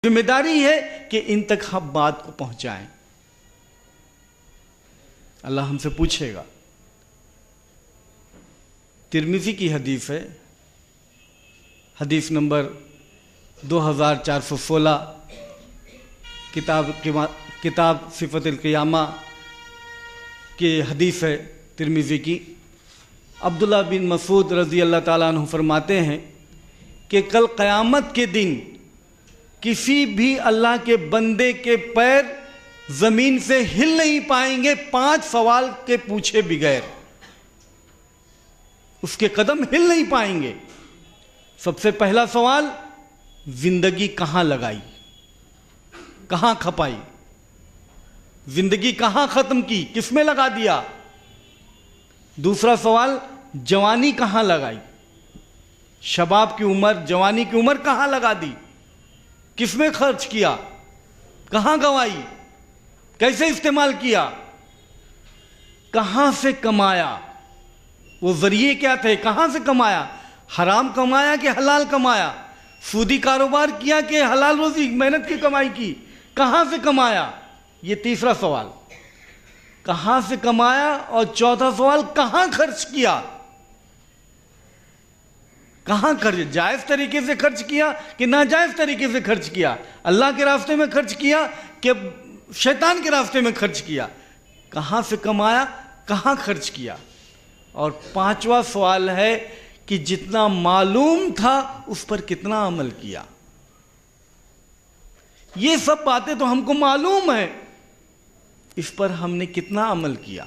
जिम्मेदारी है कि इन तक हम बात को पहुंचाएं। अल्लाह हमसे पूछेगा। तिरमिज़ी की हदीस है, हदीस नंबर 2416, किताब सिफ़तुल क़ियामा की हदीस है तिरमिज़ी की। अब्दुल्लाह बिन मसूद रज़ी अल्लाह ताला अन्हु फरमाते हैं कि कल क़यामत के दिन किसी भी अल्लाह के बंदे के पैर ज़मीन से हिल नहीं पाएंगे 5 सवाल के पूछे बगैर। उसके कदम हिल नहीं पाएंगे। सबसे पहला सवाल, जिंदगी कहाँ लगाई, कहाँ खपाई, जिंदगी कहाँ ख़त्म की, किसमें लगा दिया। दूसरा सवाल, जवानी कहाँ लगाई, शबाब की उम्र, जवानी की उम्र कहाँ लगा दी, किसमें खर्च किया, कहाँ गंवाई, कैसे इस्तेमाल किया, कहाँ से कमाया, वो जरिए क्या थे, कहाँ से कमाया, हराम कमाया कि हलाल कमाया, सूदी कारोबार किया कि हलाल रोजी मेहनत की कमाई की, कहाँ से कमाया। ये तीसरा सवाल, कहाँ से कमाया। और चौथा सवाल, कहाँ खर्च किया, कहाँ खर्च, जायज़ तरीके से खर्च किया कि नाजायज़ तरीके से खर्च किया, अल्लाह के रास्ते में खर्च किया कि शैतान के रास्ते में खर्च किया, कहाँ से कमाया, कहाँ खर्च किया। और पांचवा सवाल है कि जितना मालूम था उस पर कितना अमल किया। ये सब बातें तो हमको मालूम है, इस पर हमने कितना अमल किया,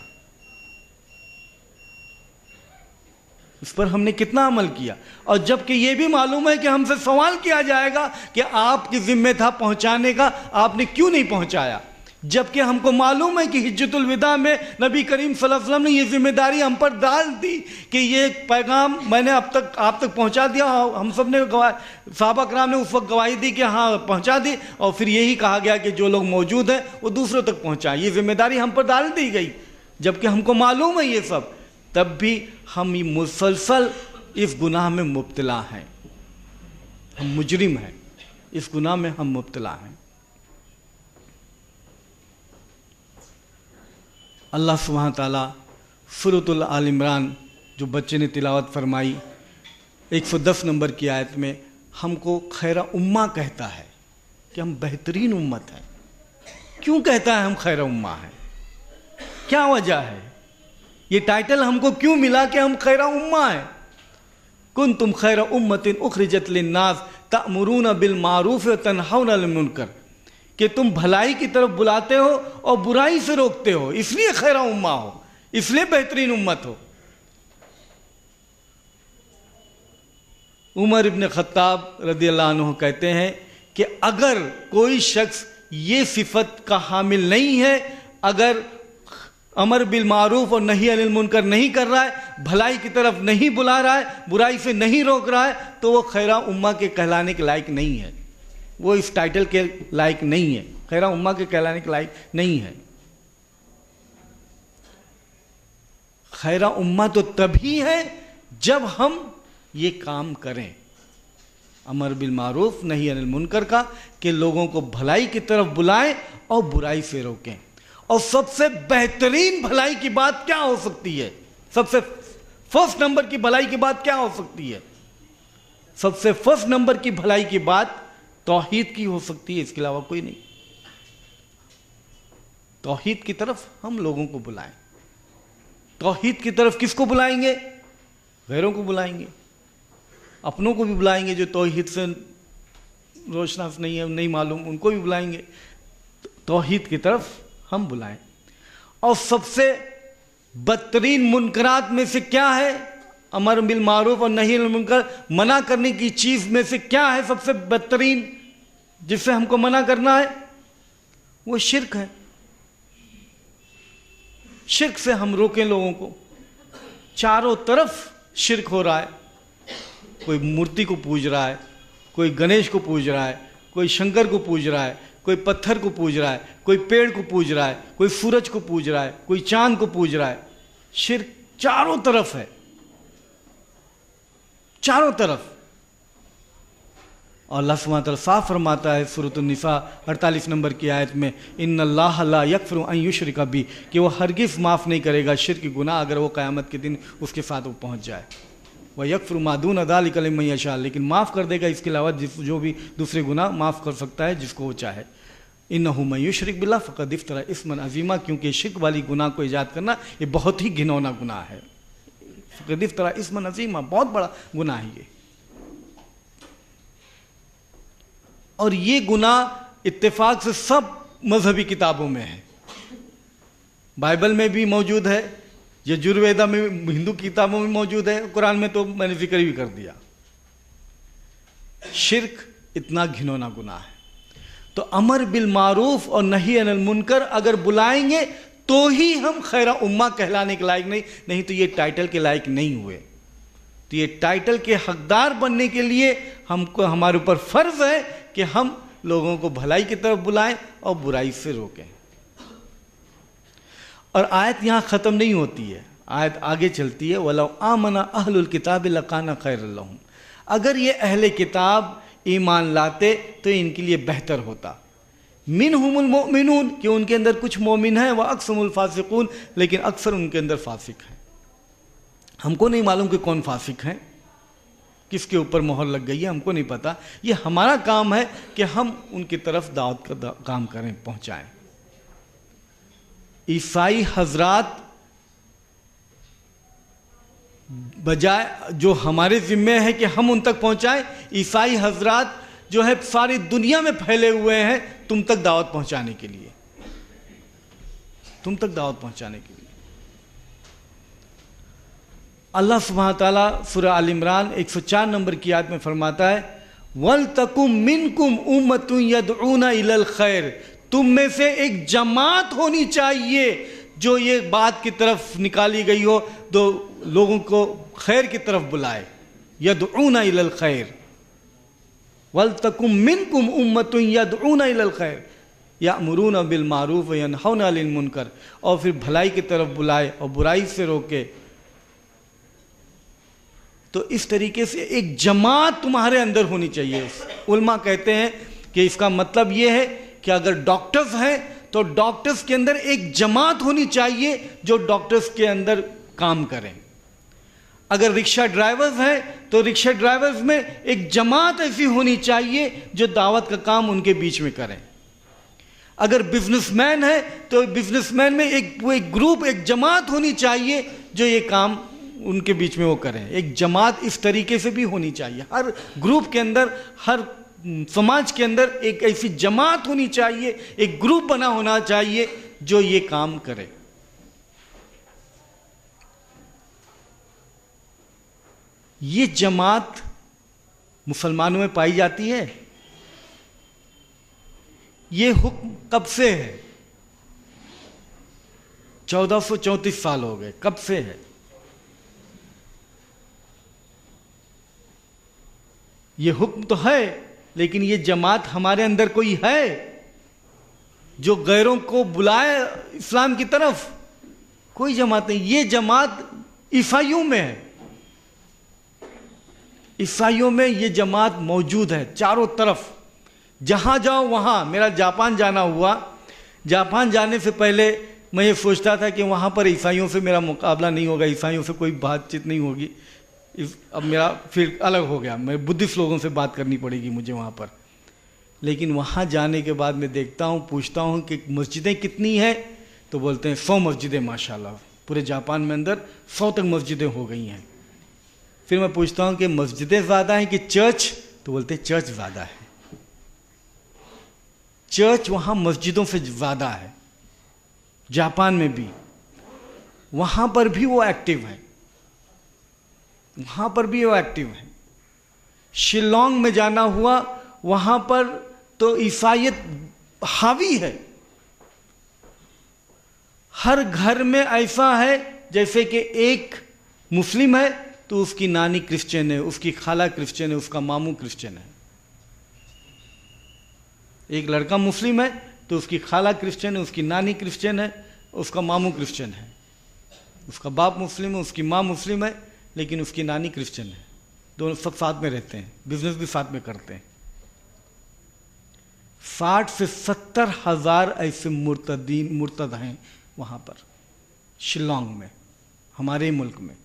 इस पर हमने कितना अमल किया। और जबकि ये भी मालूम है कि हमसे सवाल किया जाएगा कि आपकी जिम्मे था पहुंचाने का, आपने क्यों नहीं पहुंचाया। जबकि हमको मालूम है कि हिज्जतुल विदा में नबी करीम सल्लल्लाहु अलैहि वसल्लम ने ये जिम्मेदारी हम पर डाल दी कि ये पैगाम मैंने अब तक आप तक पहुंचा दिया। हम सब ने सहाबा कराम ने उस वक्त गवाही दी कि हाँ पहुंचा दी, और फिर यही कहा गया कि जो लोग मौजूद हैं वो दूसरों तक पहुंचाएं। ये जिम्मेदारी हम पर डाल दी गई, जबकि हमको मालूम है ये सब, तब भी हम मुसलसल इस गुनाह में मुब्तला हैं। हम मुजरिम हैं, इस गुनाह में हम मुब्तला हैं। अल्लाह सुब्हान ताला सूरतुल आल इमरान जो बच्चे ने तिलावत फरमाई 110 नंबर की आयत में हमको खैरा उम्मा कहता है कि हम बेहतरीन उम्मत हैं। क्यों कहता है हम खैरा उम्मा हैं, क्या वजह है, ये टाइटल हमको क्यों मिला कि हम खैरा उम्मा हैं। कुंतुम खैरा उम्मतिन उखरिजत लिन्नास तअमुरूना बिल मारूफ व तनहौना अनिल मुनकर, कि तुम भलाई की तरफ बुलाते हो और बुराई से रोकते हो, इसलिए खैरा उम्मा हो, इसलिए बेहतरीन उम्मत हो। उमर इब्न खत्ताब रज़ियल्लाहु अन्हु कहते हैं कि अगर कोई शख्स ये सिफत का हामिल नहीं है, अगर अमर बिल मारूफ और नही अनिल मुनकर नहीं कर रहा है, भलाई की तरफ नहीं बुला रहा है, बुराई से नहीं रोक रहा है, तो वो खैरा उम्मा के कहलाने के लायक नहीं है, वो इस टाइटल के लायक नहीं है, खैरा उम्मा के कहलाने के लायक नहीं है। खैरा उम्मा तो तभी है जब हम ये काम करें, अमर बिल मारूफ नही अनिल मुनकर का, कि लोगों को भलाई की तरफ बुलाएं और बुराई से रोकें। और सबसे बेहतरीन भलाई की बात क्या हो सकती है, सबसे फर्स्ट नंबर की भलाई की बात क्या हो सकती है, सबसे फर्स्ट नंबर की भलाई की बात तौहीद की हो सकती है, इसके अलावा कोई नहीं। तौहीद की तरफ हम लोगों को बुलाएं। तौहीद की तरफ किसको बुलाएंगे, गैरों को बुलाएंगे, अपनों को भी बुलाएंगे जो तौहीद से रोशनास नहीं है, नहीं मालूम, उनको भी बुलाएंगे। तौहीद की तरफ हम बुलाएं। और सबसे बदतरीन मुनकरात में से क्या है, अमर बिल मारूफ और नही अनिल मुनकर, मना करने की चीज़ में से क्या है सबसे बदतरीन जिससे हमको मना करना है, वो शिर्क है। शिर्क से हम रोकें लोगों को। चारों तरफ शिर्क हो रहा है, कोई मूर्ति को पूज रहा है, कोई गणेश को पूज रहा है, कोई शंकर को पूज रहा है, कोई पत्थर को पूज रहा है, कोई पेड़ को पूज रहा है, कोई सूरज को पूज रहा है, कोई चांद को पूज रहा है। शिर्क चारों तरफ है, चारों तरफ। और अल्लाह सुब्हानहू व तआला साफ फरमाता है सूरत निसा 48 नंबर की आयत में, इन्नल्लाह ला यगफिरु अन युश्रिका बी, कि वो हरगिज़ माफ़ नहीं करेगा शिर्क गुनाह अगर वो क़यामत के दिन उसके साथ वो पहुँच जाए। वह यगफिरु मा दून ज़ालिका लिमन यशा, लेकिन माफ़ कर देगा इसके अलावा जो भी दूसरे गुनाह माफ़ कर सकता है जिसको वो चाहे। इन्नहु मन युश्रिक बिल्लाह फ़क़द इफ़्तरा इस्मन अज़ीमा, क्योंकि शिर्क वाली गुनाह को ईजाद करना ये बहुत ही घिनौना गुनाह है। फ़क़द इफ़्तरा इस्मन अज़ीमा, बहुत बड़ा गुनाह है ये। और ये गुनाह इत्तेफाक से सब मजहबी किताबों में है, बाइबल में भी मौजूद है, यजुर्वेदा में, हिंदू किताबों में मौजूद है, कुरान में तो मैंने जिक्र भी कर दिया। शिर्क इतना घिनौना गुनाह है। तो अमर बिल मारूफ और नही अनिल मुनकर अगर बुलाएंगे तो ही हम खैरा उम्मा कहलाने के लायक, नहीं तो ये टाइटल के लायक नहीं हुए। तो ये टाइटल के हकदार बनने के लिए हमको, हमारे ऊपर फर्ज है कि हम लोगों को भलाई की तरफ बुलाएं और बुराई से रोकें। और आयत यहाँ ख़त्म नहीं होती है, आयत आगे चलती है, वलौ आमना अहलुल किताब लकाना खैरुल लहुम, अगर ये अहले किताब ईमान लाते तो इनके लिए बेहतर होता। मिनहुमुल मुमिनून, कि उनके अंदर कुछ मोमिन हैं, व अक्सरुल फासिकून, लेकिन अक्सर उनके अंदर फासिक हैं। हमको नहीं मालूम कि कौन फासिक हैं, किसके ऊपर मोहर लग गई है, हमको नहीं पता। ये हमारा काम है कि हम उनकी तरफ दावत का काम करें, पहुँचाएँ। ईसाई हजरात बजाय जो हमारे ज़िम्मे है कि हम उन तक पहुँचाएँ, ईसाई हजरात जो है सारी दुनिया में फैले हुए हैं तुम तक दावत पहुँचाने के लिए, तुम तक दावत पहुँचाने के लिए। अल्लाह सुब्हानहू व तआला सूरह आल इमरान 104 नंबर की आयत में फरमाता है, वल तकुम मिनकुम उम्मतुन यदऊना इलल खैर, तुम में से एक जमात होनी चाहिए जो ये बात की तरफ निकाली गई हो, तो लोगों को खैर की तरफ बुलाए। यदऊना इलल खैर, वल तकुम मिनकुम उम्मतुन यदऊना इलल खैर यामुरूना बिल मारूफ व यनहौना अनिल मुनकर, और फिर भलाई की तरफ बुलाए और बुराई से रोके। तो इस तरीके से एक जमात तुम्हारे अंदर होनी चाहिए। उलमा कहते हैं कि इसका मतलब ये है कि अगर डॉक्टर्स हैं तो डॉक्टर्स के अंदर एक जमात होनी चाहिए जो डॉक्टर्स के अंदर काम करें। अगर रिक्शा ड्राइवर्स हैं तो रिक्शा ड्राइवर्स में एक जमात ऐसी होनी चाहिए जो दावत का काम उनके बीच में करें। अगर बिजनेसमैन है तो बिजनेसमैन में एक ग्रुप, एक जमात होनी चाहिए जो ये काम उनके बीच में वो करें। एक जमात इस तरीके से भी होनी चाहिए। हर ग्रुप के अंदर, हर समाज के अंदर एक ऐसी जमात होनी चाहिए, एक ग्रुप बना होना चाहिए जो ये काम करे। ये जमात मुसलमानों में पाई जाती है। ये हुक्म कब से है? 1434 साल हो गए। कब से है? ये हुक्म तो है, लेकिन ये जमात हमारे अंदर कोई है जो गैरों को बुलाए इस्लाम की तरफ? कोई जमात नहीं। ये जमात ईसाइयों में है। ईसाइयों में ये जमात मौजूद है चारों तरफ। जहाँ जाओ वहाँ। मेरा जापान जाना हुआ। जापान जाने से पहले मैं ये सोचता था कि वहाँ पर ईसाइयों से मेरा मुकाबला नहीं होगा, ईसाइयों से कोई बातचीत नहीं होगी। अब मेरा फिर अलग हो गया, मैं बुद्धिस्ट लोगों से बात करनी पड़ेगी मुझे वहाँ पर। लेकिन वहाँ जाने के बाद मैं देखता हूँ, पूछता हूँ कि मस्जिदें कितनी हैं, तो बोलते हैं 100 मस्जिदें माशाल्लाह। पूरे जापान में अंदर 100 तक मस्जिदें हो गई हैं। फिर मैं पूछता हूँ कि मस्जिदें ज़्यादा हैं कि चर्च, तो बोलते हैं चर्च ज़्यादा है। चर्च वहाँ मस्जिदों से ज़्यादा है। जापान में भी, वहाँ पर भी वो एक्टिव है, वहाँ पर भी वो एक्टिव है। शिलोंग में जाना हुआ, वहाँ पर तो ईसाईयत हावी है। हर घर में ऐसा है जैसे कि एक मुस्लिम है तो उसकी नानी क्रिश्चियन है, उसकी खाला क्रिश्चियन है, उसका मामू क्रिश्चियन है। एक लड़का मुस्लिम है तो उसकी खाला क्रिश्चियन है, उसकी नानी क्रिश्चियन है, उसका मामू क्रिश्चियन है। उसका बाप मुस्लिम है, उसकी माँ मुस्लिम है, लेकिन उसकी नानी क्रिश्चियन है। दोनों सब साथ में रहते हैं, बिजनेस भी साथ में करते हैं। 60 से 70 हज़ार ऐसे मुर्तद हैं वहाँ पर शिलोंग में, हमारे मुल्क में।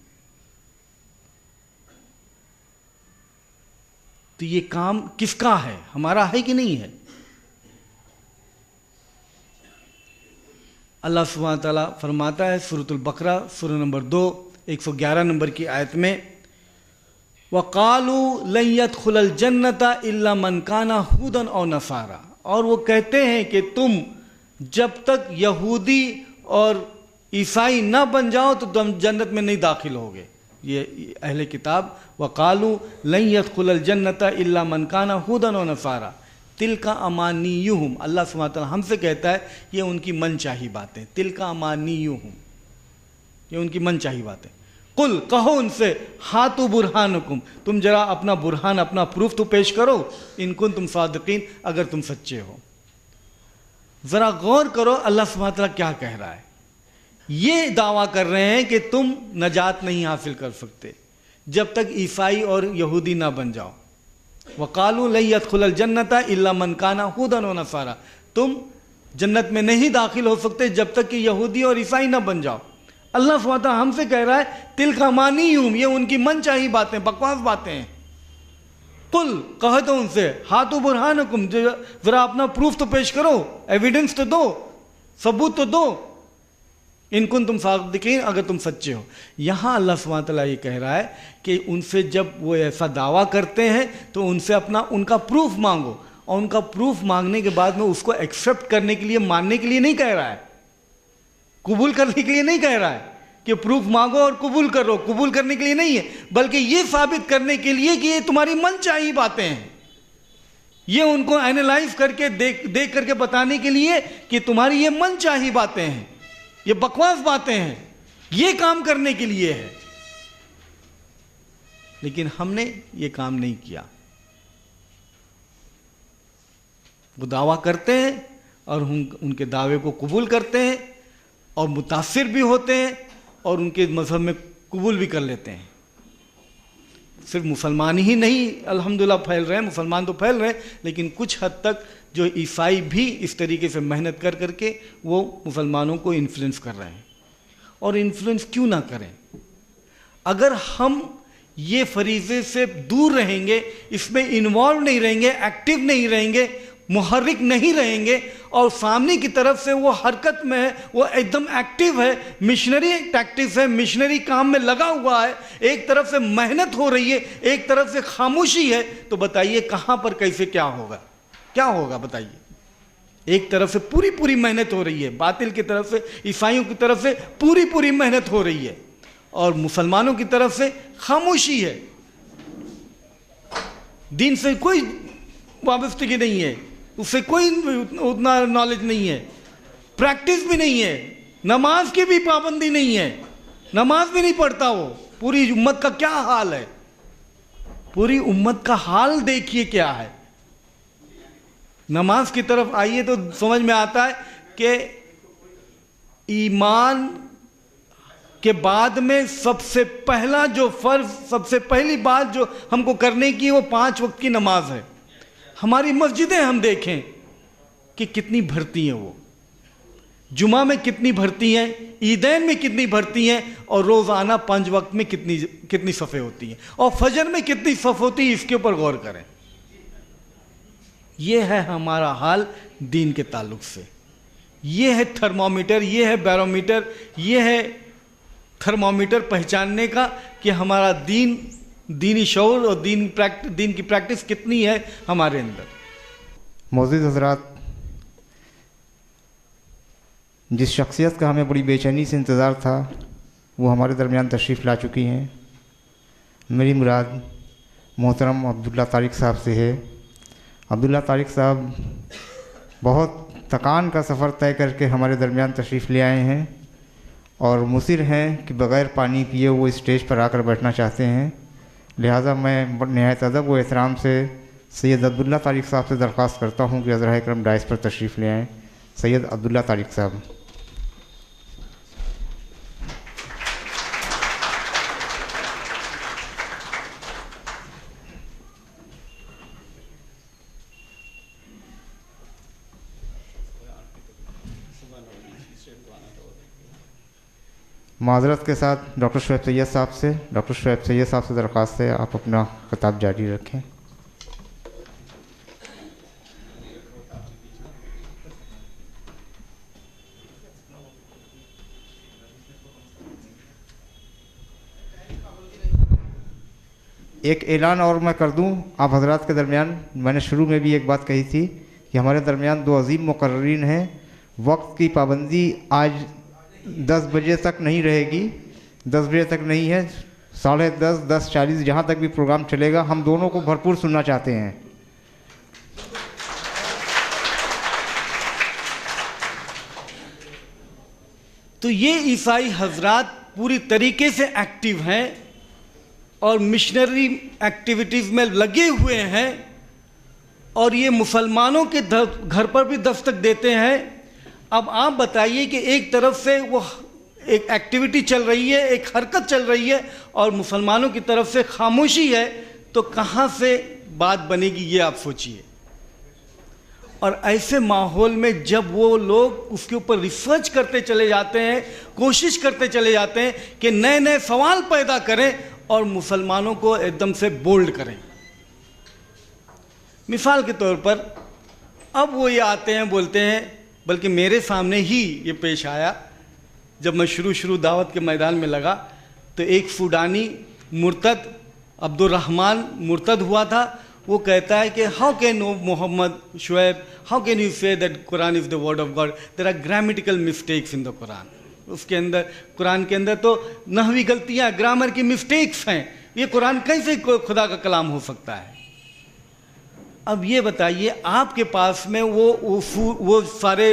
तो ये काम किसका है? हमारा है कि नहीं है? अल्लाह सुब्हानहू व तआला फरमाता है सूरतुल बकरा सूरा नंबर 2 111 नंबर की आयत में, वक़ालू लन यदखुलल जन्नता इल्ला मन काना हुदन और नसारा, और वो कहते हैं कि तुम जब तक यहूदी और ईसाई ना बन जाओ तो तुम जन्नत में नहीं दाखिल होगे। ये अहले किताब, वक़ालू लन यदखुलल जन्नता इल्ला मन काना हुदन और नसारा तिलका अमानियुहुम, अल्लाह सुब्हानहू व तआला हमसे कहता है ये उनकी मनचाही बातें, तिलका अमानियुहुम, ये उनकी मनचाही बातें। कुल कहो उनसे, हातु बुरहानुकुम, तुम जरा अपना बुरहान, अपना प्रूफ तो पेश करो, इनकुन तुम सादिकीन, अगर तुम सच्चे हो। जरा गौर करो अल्लाह सुब्हानहू व तआला क्या कह रहा है। ये दावा कर रहे हैं कि तुम नजात नहीं हासिल कर सकते जब तक ईसाई और यहूदी ना बन जाओ। वक़ालू लन यदखुलल जन्नता इल्ला मन काना हुदन व नसारा, तुम जन्नत में नहीं दाखिल हो सकते जब तक कि यहूदी और ईसाई ना बन जाओ। अल्लाह सुब्हानहू व तआला हमसे कह रहा है तिलका अमानियुहुम, ये उनकी मनचाही बातें, बकवास बातें हैं। कुल कह दो उनसे, हाथु बुरहानुकुम, जरा अपना प्रूफ तो पेश करो, एविडेंस तो दो, सबूत तो दो, इनकुन तुम सादिकीन, अगर तुम सच्चे हो। यहाँ अल्लाह सुब्हानहू व तआला ये कह रहा है कि उनसे जब वो ऐसा दावा करते हैं तो उनसे उनका प्रूफ मांगो, और उनका प्रूफ मांगने के बाद में उसको एक्सेप्ट करने के लिए, मानने के लिए नहीं कह रहा है, कबूल करने के लिए नहीं कह रहा है कि प्रूफ मांगो और कबूल करो, कबूल करने के लिए नहीं है, बल्कि ये साबित करने के लिए कि ये तुम्हारी मनचाही बातें हैं। ये उनको एनालाइज करके देख करके बताने के लिए कि तुम्हारी ये मनचाही बातें हैं, ये बकवास बातें हैं, ये काम करने के लिए है। लेकिन हमने ये काम नहीं किया। वो दावा करते हैं और उनके दावे को कबूल करते हैं और मुतासिर भी होते हैं और उनके मजहब में कबूल भी कर लेते हैं। सिर्फ मुसलमान ही नहीं अल्हम्दुलिल्लाह फैल रहे हैं, मुसलमान तो फैल रहे हैं, लेकिन कुछ हद तक जो ईसाई भी इस तरीके से मेहनत कर करके वो मुसलमानों को इन्फ्लुएंस कर रहे हैं। और इन्फ्लुएंस क्यों ना करें? अगर हम ये फरीज़े से दूर रहेंगे, इसमें इन्वॉल्व नहीं रहेंगे, एक्टिव नहीं रहेंगे, मुहर्रिक नहीं रहेंगे, और सामने की तरफ से वो हरकत में है, वो एकदम एक्टिव है, मिशनरी टैक्टिक्स है, मिशनरी काम में लगा हुआ है, एक तरफ से मेहनत हो रही है, एक तरफ से खामोशी है, तो बताइए कहाँ पर कैसे क्या होगा? क्या होगा बताइए? एक तरफ से पूरी मेहनत हो रही है, बातिल की तरफ से, ईसाइयों की तरफ से पूरी मेहनत हो रही है, और मुसलमानों की तरफ से खामोशी है, दीन से कोई वाबस्तगी नहीं है, उससे कोई उतना नॉलेज नहीं है, प्रैक्टिस भी नहीं है, नमाज की भी पाबंदी नहीं है, नमाज भी नहीं पढ़ता वो। पूरी उम्मत का क्या हाल है? पूरी उम्मत का हाल देखिए क्या है। नमाज की तरफ आइए तो समझ में आता है कि ईमान के बाद में सबसे पहला जो फर्ज, सबसे पहली बात जो हमको करने की वो 5 वक्त की नमाज है। हमारी मस्जिदें हम देखें कि कितनी भरती हैं, वो जुमा में कितनी भरती हैं, ईदैन में कितनी भरती हैं, और रोज़ाना 5 वक्त में कितनी सफ़े होती हैं, और फजर में कितनी सफ़ होती है, इसके ऊपर गौर करें। ये है हमारा हाल दीन के ताल्लुक से। ये है थर्मामीटर, ये है बैरोमीटर, ये है थर्मामीटर पहचानने का कि हमारा दीनी शऊर और दीन की प्रैक्टिस कितनी है हमारे अंदर। मौजूद हज़रात, जिस शख्सियत का हमें बड़ी बेचैनी से इंतज़ार था वो हमारे दरमियान तशरीफ़ ला चुकी हैं। मेरी मुराद मोहतरम अब्दुल्ला तारिक साहब से है। अब्दुल्ला तारिक साहब बहुत थकान का सफ़र तय करके हमारे दरमियान तशरीफ़ ले आए हैं और मुसिर हैं कि बग़ैर पानी पिए वो स्टेज पर आकर बैठना चाहते हैं। लिहाजा मैं नहायत अदब व एहतराम से सैयद अब्दुल्ला तारिक साहब से दरख्वास्त करता हूँ कि हज़रत इकरम डाइस पर तशरीफ़ ले आएँ। सैयद अब्दुल्ला तारिक साहब। माजरत के साथ डॉक्टर शुएब सैयद साहब से दरख्वास्त है आप अपना खिताब जारी रखें। एक ऐलान और मैं कर दूं आप हजरात के दरमियान, मैंने शुरू में भी एक बात कही थी कि हमारे दरमियान दो अजीम मुकर्रिरीन हैं। वक्त की पाबंदी आज 10 बजे तक नहीं रहेगी, 10 बजे तक नहीं है, 10:30, 10:40 जहाँ तक भी प्रोग्राम चलेगा हम दोनों को भरपूर सुनना चाहते हैं। तो ये ईसाई हजरात पूरी तरीके से एक्टिव हैं और मिशनरी एक्टिविटीज़ में लगे हुए हैं और ये मुसलमानों के घर पर भी दस्तक देते हैं। अब आप बताइए कि एक तरफ से वो एक एक्टिविटी चल रही है, एक हरकत चल रही है और मुसलमानों की तरफ से खामोशी है, तो कहाँ से बात बनेगी ये आप सोचिए। और ऐसे माहौल में जब वो लोग उसके ऊपर रिसर्च करते चले जाते हैं, कोशिश करते चले जाते हैं कि नए नए सवाल पैदा करें और मुसलमानों को एकदम से बोल्ड करें। मिसाल के तौर पर अब वो ये आते हैं बोलते हैं, बल्कि मेरे सामने ही ये पेश आया जब मैं शुरू दावत के मैदान में लगा, तो एक सूडानी मुर्तद अब्दुर्रहमान मुर्तद हुआ था। वो कहता है कि how can Mohammad Shoaib, how can you say that Quran is the word of God, there are grammatical mistakes in the Quran. उसके अंदर, कुरान के अंदर तो नहवी गलतियाँ, ग्रामर की मिस्टेक्स हैं, ये कुरान कैसे खुदा का कलाम हो सकता है। अब ये बताइए आपके पास में वो सारे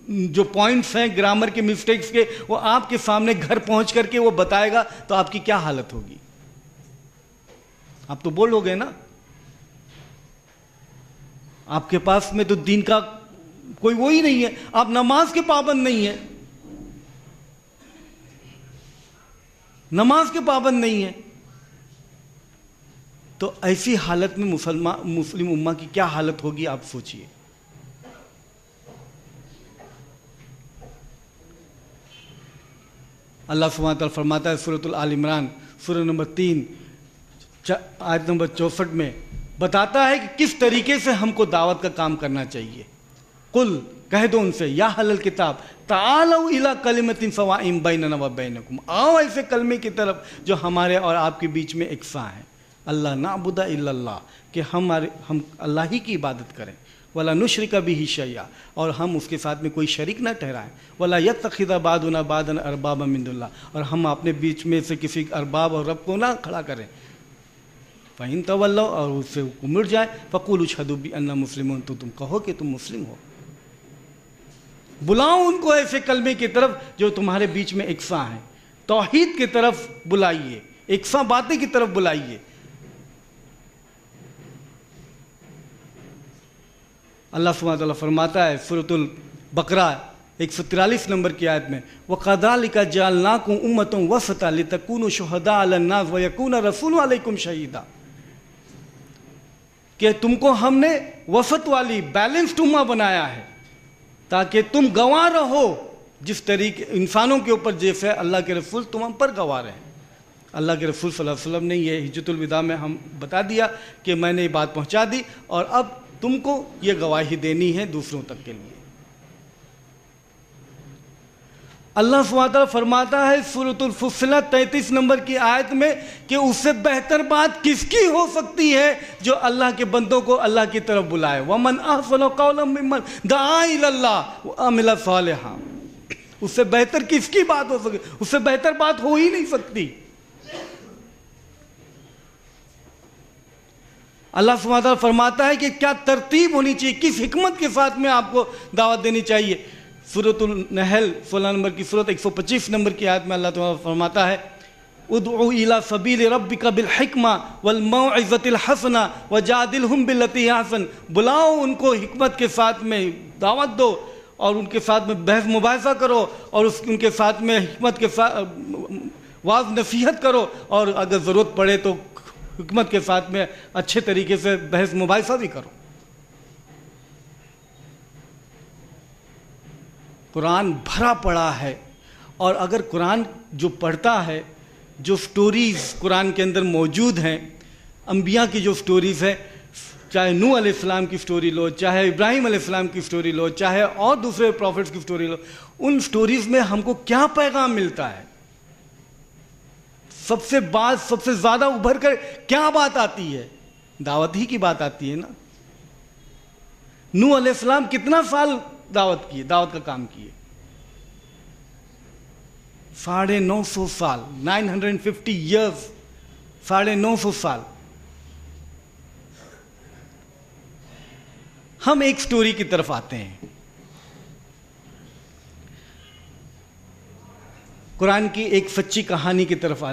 जो पॉइंट्स हैं ग्रामर के मिस्टेक्स के, वो आपके सामने घर पहुंच करके वो बताएगा तो आपकी क्या हालत होगी? आप तो बोलोगे ना। आपके पास में तो दीन का कोई वो ही नहीं है, आप नमाज के पाबंद नहीं है, नमाज के पाबंद नहीं है। तो ऐसी हालत में मुस्लिम उम्मा की क्या हालत होगी आप सोचिए। अल्लाह सुब्हानहू व तआला फरमाता है सूरह आल इमरान सूरह नंबर 3 आयत नंबर 64 में बताता है कि किस तरीके से हमको दावत का काम करना चाहिए। कुल कह दो उनसे, या अहलल किताब तालौ इला कलिमतिन सवाइन बैनना व बैनकुम, आओ ऐसे कलमे की तरफ जो हमारे और आपके बीच में एकसा है। अल्लाह नाबुदा इल्लल्लाह, कि हम अल्लाह ही की इबादत करें। वला नुशरिका बिही शैया, और हम उसके साथ में कोई शरीक ना ठहराएं। वला यत्तखिज़ा बादुना बादन अरबाबा मिन दुनिल्लाह, और हम अपने बीच में से किसी अरबाब और रब को ना खड़ा करें। फ़इन तवल्लौ, और उससे मुड़ जाए, फ़क़ूलू अशहदू बिअन्ना मुस्लिमून, तो तुम कहो कि तुम मुस्लिम हो। बुलाओ उनको ऐसे कलमे की तरफ जो तुम्हारे बीच में एकसा हैं, तौहीद की तरफ बुलाइए, एकसा बातें की तरफ बुलाइए। अल्लाह सुब्हानहू व तआला फरमाता है सूरतुल बकरा 143 नंबर की आयत में, वक़ज़ालिका जअलनाकुम उम्मतन वसता लितकूनु शुहदा अलन नास व यकूना रसूलु अलैकुम शहीदा, कि तुमको हमने वसत वाली बैलेंस्ड उम्मा बनाया है ताकि तुम गवाह रहो जिस तरीके इंसानों के ऊपर जैसे अल्लाह के रसूल तुम हम पर गवाह रहे। अल्लाह के रसूल सल्लल्लाहु अलैहि वसल्लम ने ये हिज्जतुल विदा में हम बता दिया कि मैंने ये बात पहुंचा दी और अब तुमको ये गवाही देनी है दूसरों तक के लिए। अल्लाह सुब्हानहू व तआला फरमाता है सूरतुल फुस्सिलत 33 नंबर की आयत में कि उससे बेहतर बात किसकी हो सकती है जो अल्लाह के बंदों को अल्लाह की तरफ बुलाए। वमन अहसनु क़ौलन मिम्मन दआ इलल्लाह व अमिला सालिहा, उससे बेहतर किसकी बात हो सकती? उससे बेहतर बात हो ही नहीं सकती। अल्लाह सुब्हानहू व तआला फरमाता है कि क्या तरतीब होनी चाहिए, किस हिकमत के साथ में आपको दावत देनी चाहिए। सूरतुल नहल 16 नंबर की सूरत 125 नंबर की आयत में अल्लाह ताला फरमाता है, उदउ इला सबील रब्बिका बिल हिकमा वल मौइज़तिल हसना वजादिलहुम बिल्लती अहसन, बुलाओ उनको हिकमत के साथ में दावत दो और उनके साथ में बहस मुबाहिसा करो और उनके साथ में हिकमत के साथ वाज नसीहत करो और अगर ज़रूरत पड़े तो हिकमत के साथ में अच्छे तरीके से बहस मुबाहिसा भी करो। कुरान भरा पड़ा है और अगर कुरान जो पढ़ता है, जो स्टोरीज़ कुरान के अंदर मौजूद हैं, अंबिया की जो स्टोरीज़ है, चाहे नूह अलैहिस्सलाम की स्टोरी लो, चाहे इब्राहिम अलैहिस्सलाम की स्टोरी लो, चाहे और दूसरे प्रॉफिट्स की स्टोरी लो, उन स्टोरीज़ में हमको क्या पैगाम मिलता है? सबसे ज़्यादा उभर कर क्या बात आती है? दावत ही की बात आती है ना। नूह अलैहिस्सलाम कितना साल दावत का काम किए? 950 साल, 950 ईयर्स, 950 साल। हम एक स्टोरी की तरफ आते हैं, कुरान की एक सच्ची कहानी की तरफ आते हैं।